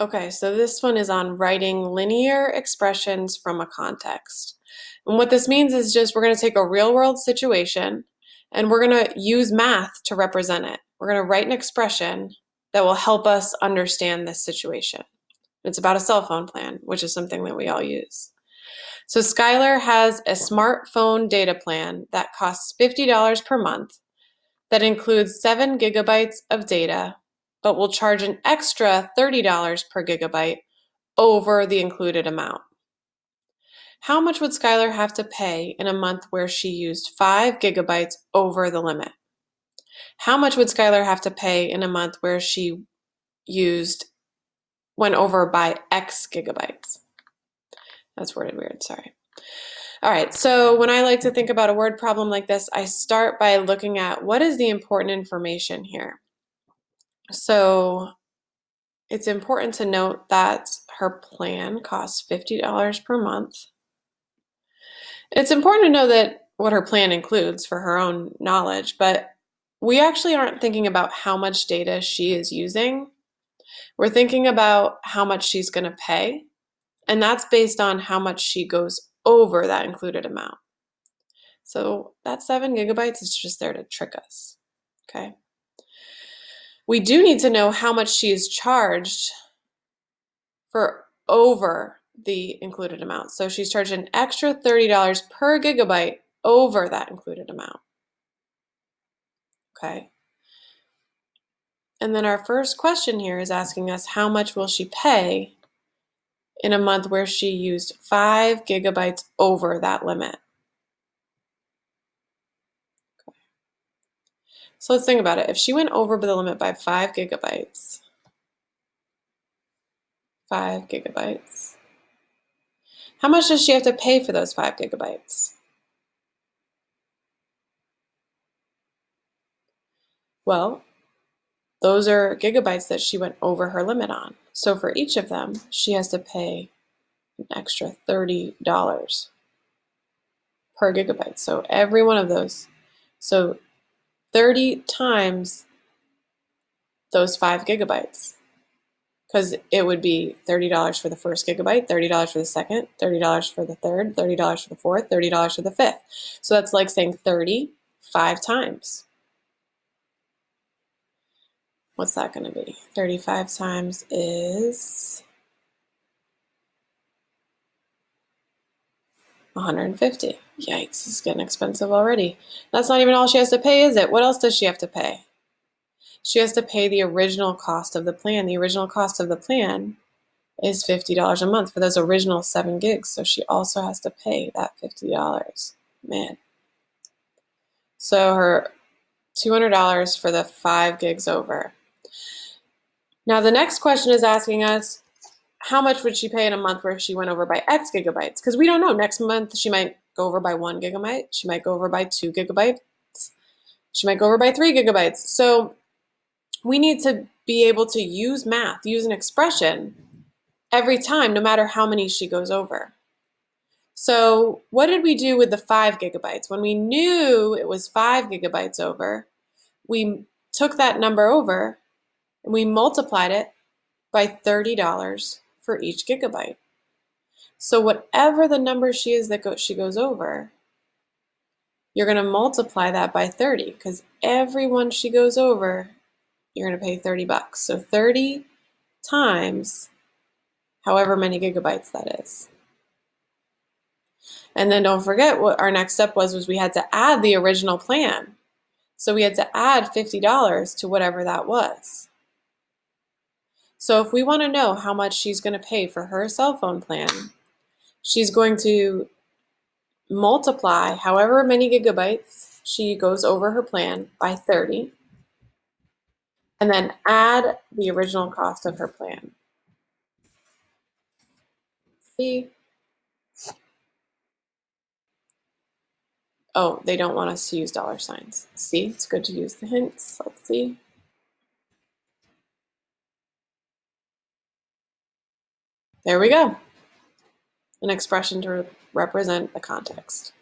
Okay, so this one is on writing linear expressions from a context. And what this means is just we're going to take a real world situation and we're going to use math to represent it. We're going to write an expression that will help us understand this situation. It's about a cell phone plan, which is something that we all use. So Skylar has a smartphone data plan that costs $50 per month that includes 7 gigabytes of data, but will charge an extra $30 per gigabyte over the included amount. How much would Skylar have to pay in a month where she used 5 gigabytes over the limit? How much would Skylar have to pay in a month where she went over by X gigabytes? That's worded weird, sorry. All right, so when I like to think about a word problem like this, I start by looking at what is the important information here. So it's important to note that her plan costs $50 per month. It's important to know that what her plan includes for her own knowledge, but we actually aren't thinking about how much data she is using. We're thinking about how much she's going to pay, and that's based on how much she goes over that included amount. So that 7 gigabytes is just there to trick us, okay? We do need to know how much she is charged for over the included amount. So she's charged an extra $30 per gigabyte over that included amount, okay? And then our first question here is asking us how much will she pay in a month where she used 5 gigabytes over that limit. Okay. So let's think about it. If she went over the limit by 5 gigabytes, how much does she have to pay for those 5 gigabytes? Well, those are gigabytes that she went over her limit on. So for each of them, she has to pay an extra $30 per gigabyte. So every one of those. So 30 times those 5 gigabytes, because it would be $30 for the first gigabyte, $30 for the second, $30 for the third, $30 for the fourth, $30 for the fifth. So that's like saying 30 5 times. What's that going to be? 35 times is 150. Yikes, it's getting expensive already. That's not even all she has to pay, is it? What else does she have to pay? She has to pay the original cost of the plan. The original cost of the plan is $50 a month for those original 7 gigs. So she also has to pay that $50. Man. So her $200 for the 5 gigs over. Now the next question is asking us, how much would she pay in a month where she went over by X gigabytes? Because we don't know. Next month she might go over by 1 gigabyte. She might go over by 2 gigabytes. She might go over by 3 gigabytes. So we need to be able to use math, use an expression every time, no matter how many she goes over. So what did we do with the 5 gigabytes? When we knew it was 5 gigabytes over, we took that number over and we multiplied it by $30 for each gigabyte. So whatever the number she is that she goes over, you're going to multiply that by 30, because every one she goes over, you're going to pay $30. So 30 times however many gigabytes that is. And then don't forget what our next step was we had to add the original plan. So we had to add $50 to whatever that was. So if we want to know how much she's going to pay for her cell phone plan, she's going to multiply however many gigabytes she goes over her plan by 30, and then add the original cost of her plan. See? Oh, they don't want us to use dollar signs. See, it's good to use the hints. Let's see. There we go. An expression to represent the context.